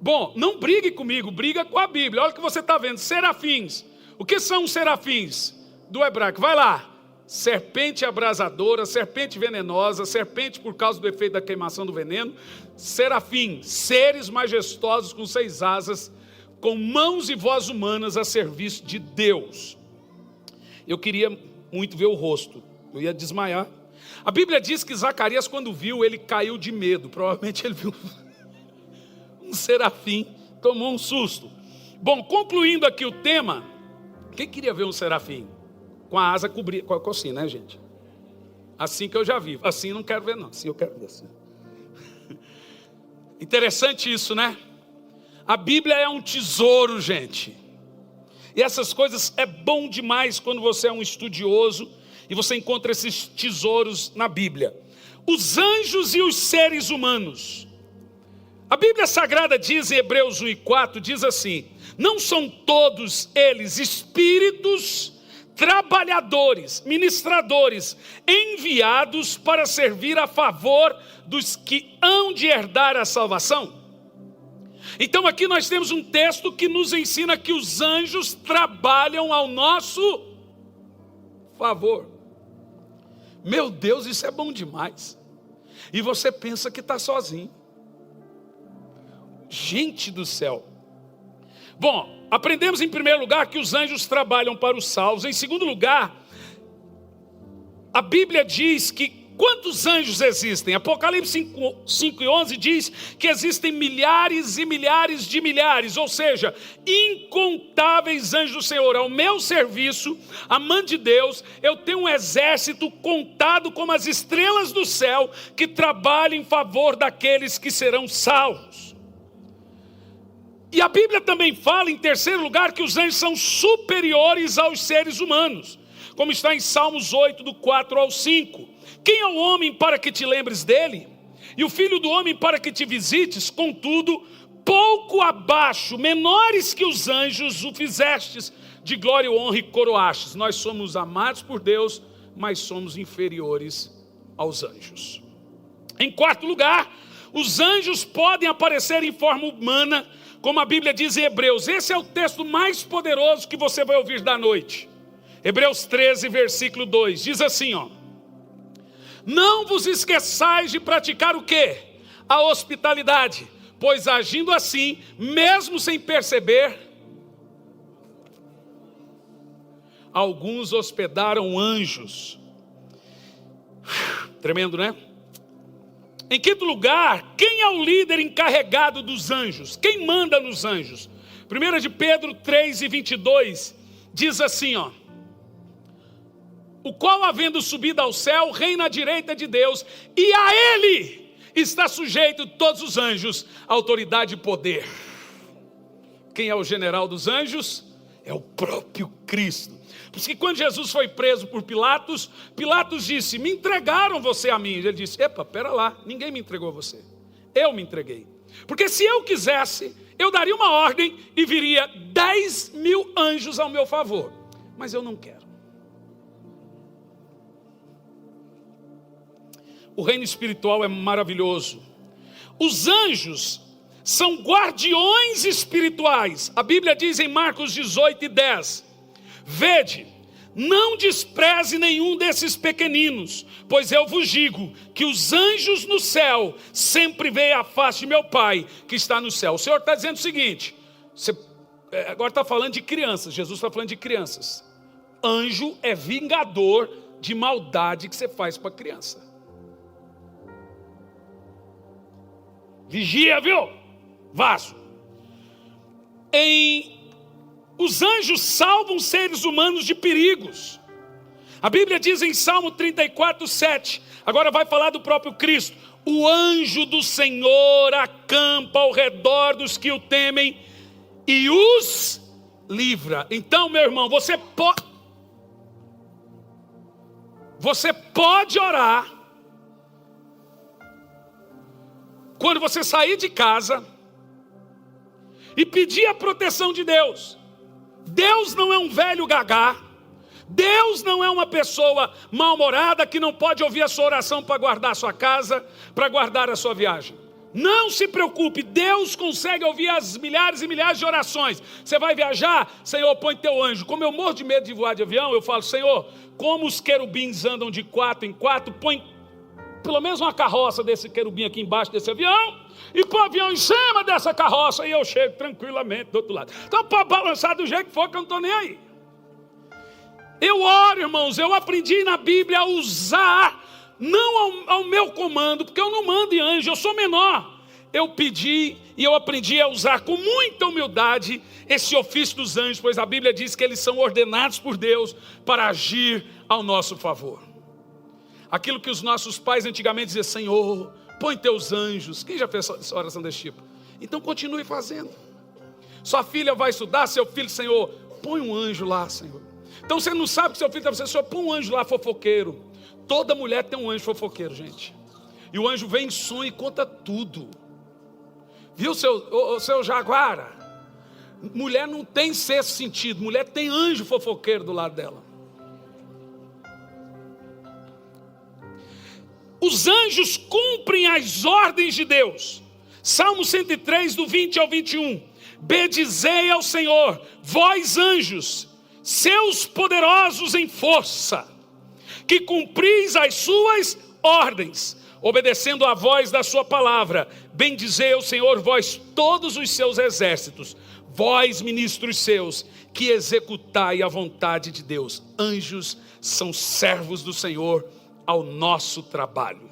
Bom, não brigue comigo, briga com a Bíblia. Olha o que você está vendo, serafins. O que são os serafins do hebraico? Vai lá. Serpente abrasadora, serpente venenosa, serpente por causa do efeito da queimação do veneno. Serafim, seres majestosos com 6 asas, com mãos e voz humanas a serviço de Deus. Eu queria muito ver o rosto, eu ia desmaiar. A Bíblia diz que Zacarias, quando viu, ele caiu de medo. Provavelmente ele viu um serafim, tomou um susto. Bom, concluindo aqui o tema, quem queria ver um serafim? Com a asa cobrida, assim, né, gente? Assim que eu já vi. Assim não quero ver, não. Assim eu quero ver, assim. Interessante isso, né? A Bíblia é um tesouro, gente. E essas coisas é bom demais quando você é um estudioso e você encontra esses tesouros na Bíblia. Os anjos e os seres humanos. A Bíblia Sagrada diz em Hebreus 1:4, diz assim: não são todos eles espíritos trabalhadores, ministradores, enviados para servir a favor dos que hão de herdar a salvação? Então aqui nós temos um texto que nos ensina que os anjos trabalham ao nosso favor. Meu Deus, isso é bom demais. E você pensa que está sozinho. Gente do céu. Bom, aprendemos em primeiro lugar que os anjos trabalham para os salvos. Em segundo lugar, a Bíblia diz que quantos anjos existem? Apocalipse 5:11 diz que existem milhares e milhares de milhares, ou seja, incontáveis anjos do Senhor. Ao meu serviço, amante de Deus, eu tenho um exército contado como as estrelas do céu que trabalha em favor daqueles que serão salvos. E a Bíblia também fala, em terceiro lugar, que os anjos são superiores aos seres humanos, como está em Salmos 8, do 4 ao 5. Quem é o homem para que te lembres dele? E o filho do homem para que te visites? Contudo, pouco abaixo, menores que os anjos, o fizestes, de glória, honra e coroastes. Nós somos amados por Deus, mas somos inferiores aos anjos. Em quarto lugar, os anjos podem aparecer em forma humana, como a Bíblia diz em Hebreus. Esse é o texto mais poderoso que você vai ouvir da noite. Hebreus 13, versículo 2, diz assim, ó: não vos esqueçais de praticar o quê? A hospitalidade, pois agindo assim, mesmo sem perceber, alguns hospedaram anjos. Tremendo, né? Em quinto lugar, quem é o líder encarregado dos anjos? Quem manda nos anjos? 1 de Pedro 3 e 22 diz assim, ó: o qual, havendo subido ao céu, reina à direita de Deus, e a ele está sujeito todos os anjos, autoridade e poder. Quem é o general dos anjos? É o próprio Cristo. Por isso que quando Jesus foi preso por Pilatos, Pilatos disse, me entregaram você a mim. Ele disse, epa, pera lá, ninguém me entregou a você, eu me entreguei. Porque se eu quisesse, eu daria uma ordem e viria 10.000 anjos ao meu favor. Mas eu não quero. O reino espiritual é maravilhoso. Os anjos são guardiões espirituais. A Bíblia diz em Marcos 18 e 10, vede, não despreze nenhum desses pequeninos, pois eu vos digo que os anjos no céu sempre veem a face de meu Pai que está no céu. O Senhor está dizendo o seguinte, agora está falando de crianças, Jesus está falando de crianças. Anjo é vingador de maldade que você faz para a criança. Vigia, viu? Vaso. Os anjos salvam seres humanos de perigos. A Bíblia diz em Salmo 34, 7, agora vai falar do próprio Cristo, o anjo do Senhor acampa ao redor dos que o temem e os livra. Então, meu irmão, você pode orar quando você sair de casa e pedir a proteção de Deus. Deus não é um velho gagá. Deus não é uma pessoa mal-humorada que não pode ouvir a sua oração para guardar a sua casa, para guardar a sua viagem. Não se preocupe, Deus consegue ouvir as milhares e milhares de orações. Você vai viajar? Senhor, põe teu anjo. Como eu morro de medo de voar de avião, eu falo, Senhor, como os querubins andam de 4 em 4, põe pelo menos uma carroça desse querubim aqui embaixo desse avião, e põe o avião em cima dessa carroça, e eu chego tranquilamente do outro lado. Então pode balançar do jeito que for, que eu não estou nem aí. Eu oro, irmãos, eu aprendi na Bíblia a usar, não ao meu comando, porque eu não mando em anjo, eu sou menor. Eu pedi e eu aprendi a usar com muita humildade esse ofício dos anjos, pois a Bíblia diz que eles são ordenados por Deus para agir ao nosso favor. Aquilo que os nossos pais antigamente diziam, Senhor, põe teus anjos. Quem já fez essa oração desse tipo? Então continue fazendo. Sua filha vai estudar, seu filho, Senhor, põe um anjo lá, Senhor. Então você não sabe que seu filho está dizendo, Senhor, põe um anjo lá fofoqueiro. Toda mulher tem um anjo fofoqueiro, gente. E o anjo vem em sonho e conta tudo. Viu, seu Jaguara? Mulher não tem sexto sentido, mulher tem anjo fofoqueiro do lado dela. Os anjos cumprem as ordens de Deus. Salmo 103, do 20 ao 21. Bendizei ao Senhor, vós anjos, seus poderosos em força, que cumpris as suas ordens, obedecendo à voz da sua palavra. Bendizei ao Senhor, vós todos os seus exércitos, vós ministros seus, que executai a vontade de Deus. Anjos são servos do Senhor ao nosso trabalho.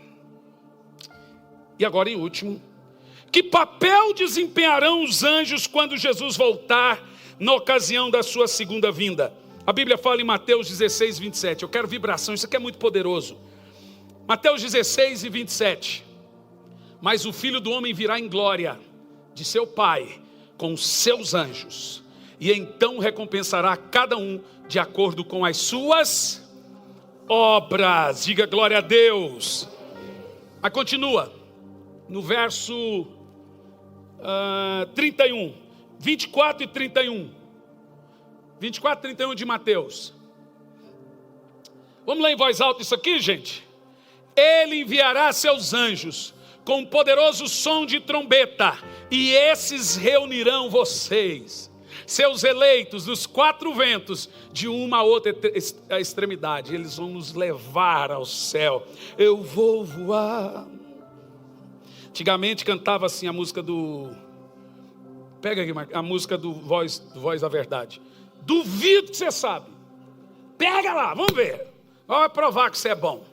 E agora em último, que papel desempenharão os anjos quando Jesus voltar na ocasião da sua segunda vinda? A Bíblia fala em Mateus 16, 27. Eu quero vibração, isso aqui é muito poderoso. Mateus 16 e 27. Mas o Filho do Homem virá em glória de seu Pai com os seus anjos, e então recompensará cada um de acordo com as suas obras. Diga glória a Deus. Mas continua no verso 31, 24 e 31. 24 e 31 de Mateus. Vamos ler em voz alta isso aqui, gente? Ele enviará seus anjos com um poderoso som de trombeta, e esses reunirão vocês, seus eleitos, dos 4 ventos, de uma a outra extremidade. Eles vão nos levar ao céu. Eu vou voar. Antigamente cantava assim a música do... Pega aqui a música do Voz da Verdade. Duvido que você sabe. Pega lá, vamos ver. Vai provar que você é bom.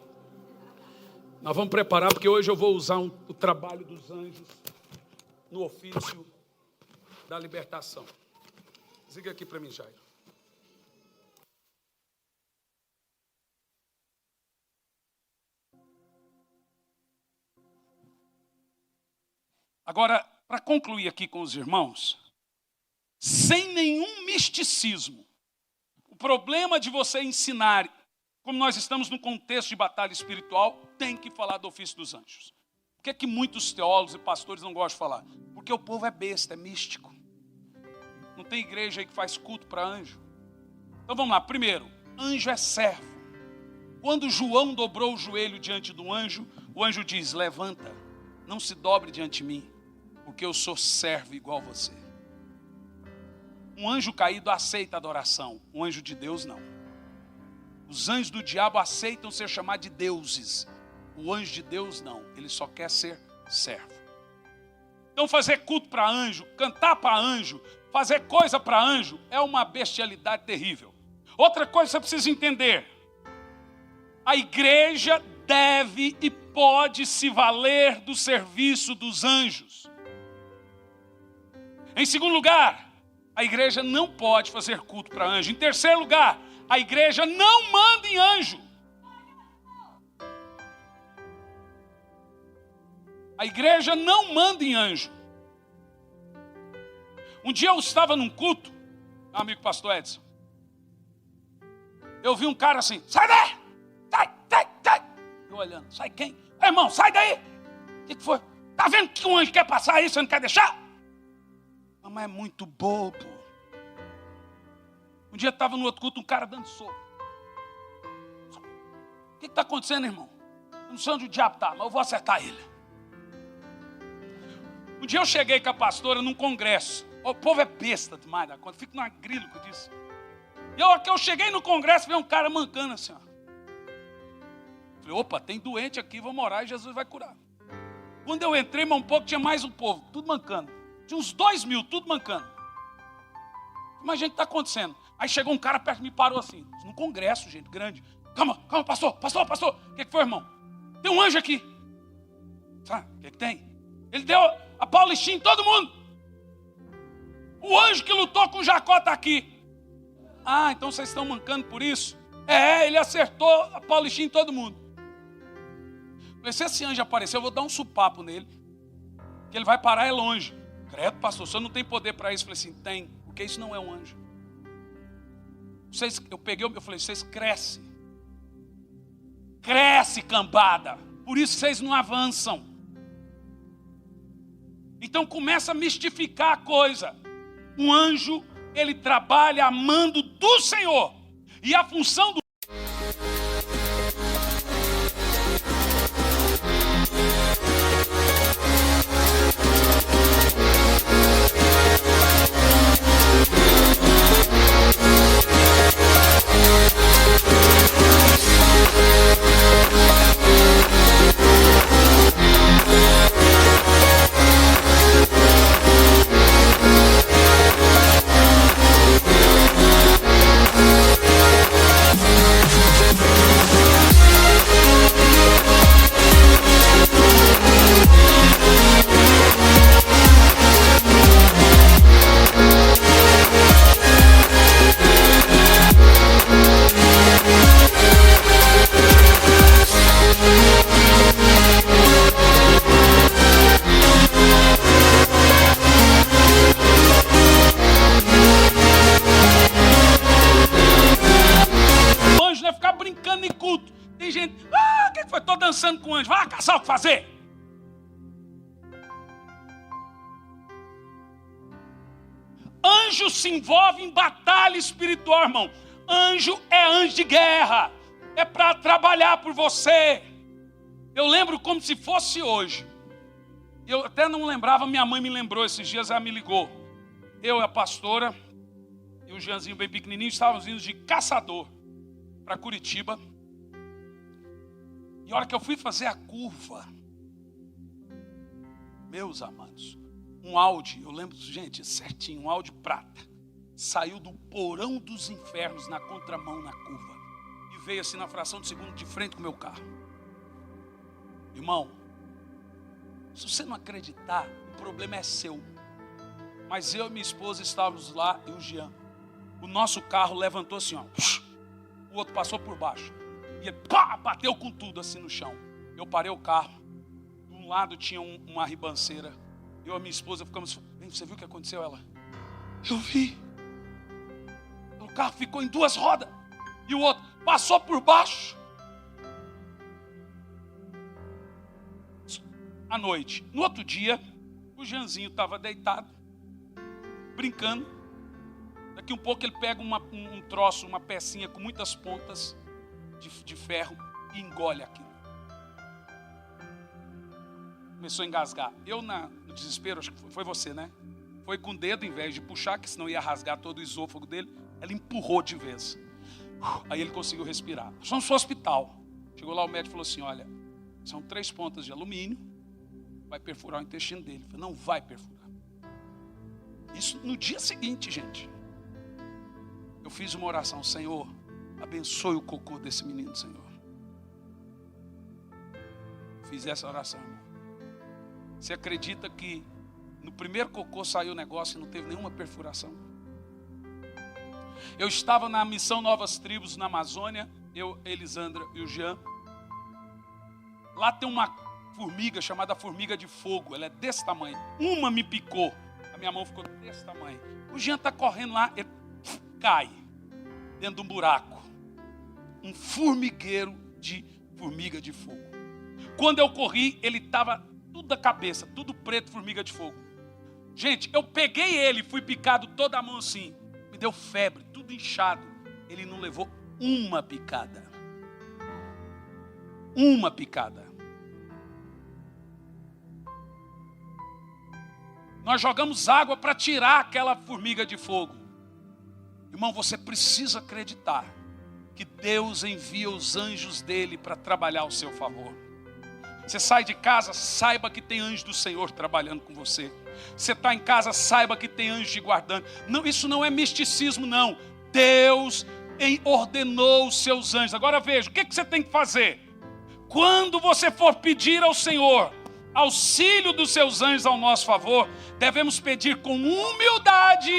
Nós vamos preparar, porque hoje eu vou usar o trabalho dos anjos no ofício da libertação. Diga aqui para mim, Jairo. Agora, para concluir aqui com os irmãos, sem nenhum misticismo, o problema de você ensinar, como nós estamos no contexto de batalha espiritual, tem que falar do ofício dos anjos. Por que é que muitos teólogos e pastores não gostam de falar? Porque o povo é besta, é místico. Não tem igreja aí que faz culto para anjo. Então vamos lá. Primeiro, anjo é servo. Quando João dobrou o joelho diante do anjo, o anjo diz: levanta, não se dobre diante de mim, porque eu sou servo igual a você. Um anjo caído aceita adoração, um anjo de Deus não. Os anjos do diabo aceitam ser chamados de deuses. O anjo de Deus não, ele só quer ser servo. Então fazer culto para anjo, cantar para anjo, fazer coisa para anjo é uma bestialidade terrível. Outra coisa que você precisa entender: a igreja deve e pode se valer do serviço dos anjos. Em segundo lugar, a igreja não pode fazer culto para anjo. Em terceiro lugar, a igreja não manda em anjo. A igreja não manda em anjo. Um dia eu estava num culto, meu amigo pastor Edson. Eu vi um cara assim: sai daí! Sai! Eu olhando: sai quem? Irmão, sai daí! O que foi? Tá vendo que um anjo quer passar aí, você não quer deixar? Mas é muito bobo. Um dia eu estava no outro culto, um cara dando soco. O que está acontecendo, irmão? Eu não sei onde o diabo está, mas eu vou acertar ele. Um dia eu cheguei com a pastora num congresso. O povo é besta demais da conta. Fica numa grilo que eu disse. E eu cheguei no congresso, veio um cara mancando assim, ó. Falei: opa, tem doente aqui, vou orar e Jesus vai curar. Quando eu entrei, mas um pouco, tinha mais um povo, tudo mancando. Tinha uns 2.000, tudo mancando. Mas, gente, o que está acontecendo? Aí chegou um cara perto de mim e parou assim. Num congresso, gente, grande. Calma, pastor. O que foi, irmão? Tem um anjo aqui. Sabe o que tem? Ele deu a paulistinha em todo mundo. O anjo que lutou com Jacó está aqui. Ah, então vocês estão mancando por isso? Ele acertou a paulistinha em todo mundo. Falei: se esse anjo aparecer, eu vou dar um supapo nele, que ele vai parar longe. Credo, pastor, o senhor não tem poder para isso? Eu falei assim: tem, porque isso não é um anjo. Eu falei: vocês crescem. Cresce, cambada. Por isso vocês não avançam. Então começa a mistificar a coisa. Um anjo, ele trabalha a mando do Senhor. E a função do dançando com o anjo, vai caçar o que fazer. Anjo se envolve em batalha espiritual, irmão. Anjo é anjo de guerra. É para trabalhar por você. Eu lembro como se fosse hoje. Eu até não lembrava, minha mãe me lembrou esses dias, ela me ligou. Eu e a pastora e o Jeanzinho bem pequenininho estávamos indo de Caçador para Curitiba. E a hora que eu fui fazer a curva, meus amados, um Audi, eu lembro, gente, certinho, um Audi prata, saiu do porão dos infernos na contramão na curva e veio assim na fração de segundo de frente com o meu carro. Irmão, se você não acreditar, o problema é seu. Mas eu e minha esposa estávamos lá e o Jean. O nosso carro levantou assim, ó. O outro passou por baixo. E ele bateu com tudo assim no chão. Eu parei o carro. De um lado tinha uma ribanceira. Eu e a minha esposa ficamos... Você viu o que aconteceu? Ela? Eu vi. O carro ficou em duas rodas. E o outro passou por baixo. À noite. No outro dia, o Jeanzinho estava deitado, brincando. Daqui um pouco ele pega um troço, uma pecinha com muitas pontas de ferro e engole aquilo. Começou a engasgar. Eu, no desespero, acho que foi você, né? Foi com o dedo, em vez de puxar, que senão ia rasgar todo o esôfago dele, ela empurrou de vez. Aí ele conseguiu respirar. Fomos para o hospital. Chegou lá, o médico falou assim, olha, são 3 pontas de alumínio, vai perfurar o intestino dele. Eu falei, não vai perfurar. Isso no dia seguinte, gente. Eu fiz uma oração, Senhor, abençoe o cocô desse menino, Senhor. Fiz essa oração, irmão. Você acredita que no primeiro cocô saiu o negócio e não teve nenhuma perfuração? Eu estava na missão Novas Tribos na Amazônia, eu, Elisandra e o Jean. Lá tem uma formiga chamada formiga de fogo, ela é desse tamanho. Uma me picou, a minha mão ficou desse tamanho. O Jean está correndo lá, ele cai dentro de um buraco. Um formigueiro de formiga de fogo. Quando eu corri, ele estava tudo da cabeça, tudo preto, formiga de fogo. Gente, eu peguei ele, fui picado toda a mão assim. Me deu febre, tudo inchado. Ele não levou uma picada. Uma picada. Nós jogamos água para tirar aquela formiga de fogo. Irmão, você precisa acreditar que Deus envia os anjos dele para trabalhar ao seu favor. Você sai de casa, saiba que tem anjo do Senhor trabalhando com você. Você está em casa, saiba que tem anjo te guardando. Não, isso não é misticismo, não. Deus ordenou os seus anjos. Agora veja, o que você tem que fazer? Quando você for pedir ao Senhor auxílio dos seus anjos ao nosso favor, devemos pedir com humildade,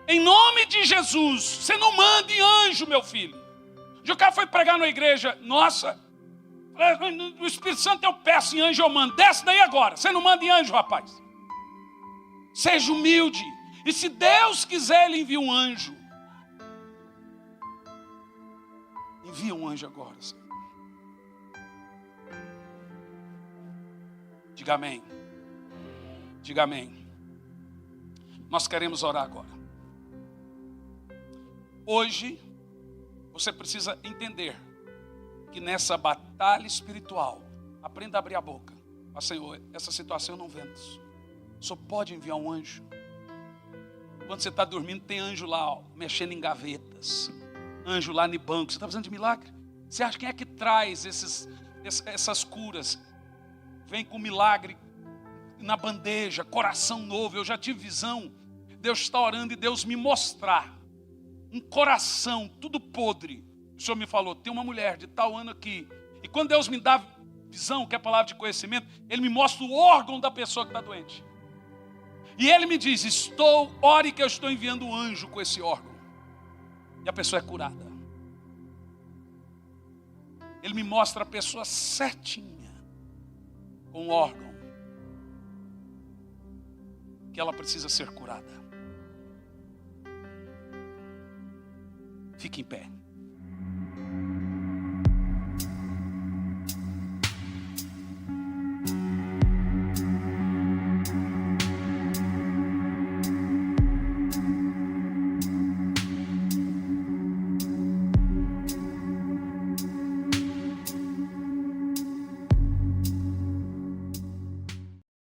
em nome de Jesus. Você não mande anjo, meu filho. O cara foi pregar na igreja, nossa, o Espírito Santo eu peço em anjo, eu mando. Desce daí agora, você não manda em anjo, rapaz. Seja humilde. E se Deus quiser, Ele envia um anjo. Envia um anjo agora, Senhor. Diga amém. Diga amém. Nós queremos orar agora. Hoje, você precisa entender que nessa batalha espiritual, aprenda a abrir a boca. Mas, Senhor, essa situação eu não vendo. O Senhor pode enviar um anjo. Quando você está dormindo, tem anjo lá, ó, mexendo em gavetas. Anjo lá no banco. Você está precisando de milagre? Você acha quem é que traz essas curas? Vem com milagre na bandeja, coração novo. Eu já tive visão. Deus está orando e Deus me mostrar um coração tudo podre. O Senhor me falou, tem uma mulher de tal ano aqui. E quando Deus me dá visão, que é a palavra de conhecimento, Ele me mostra o órgão da pessoa que está doente. E Ele me diz, ore que eu estou enviando um anjo com esse órgão. E a pessoa é curada. Ele me mostra a pessoa certinha, com o órgão, que ela precisa ser curada. Fique em pé.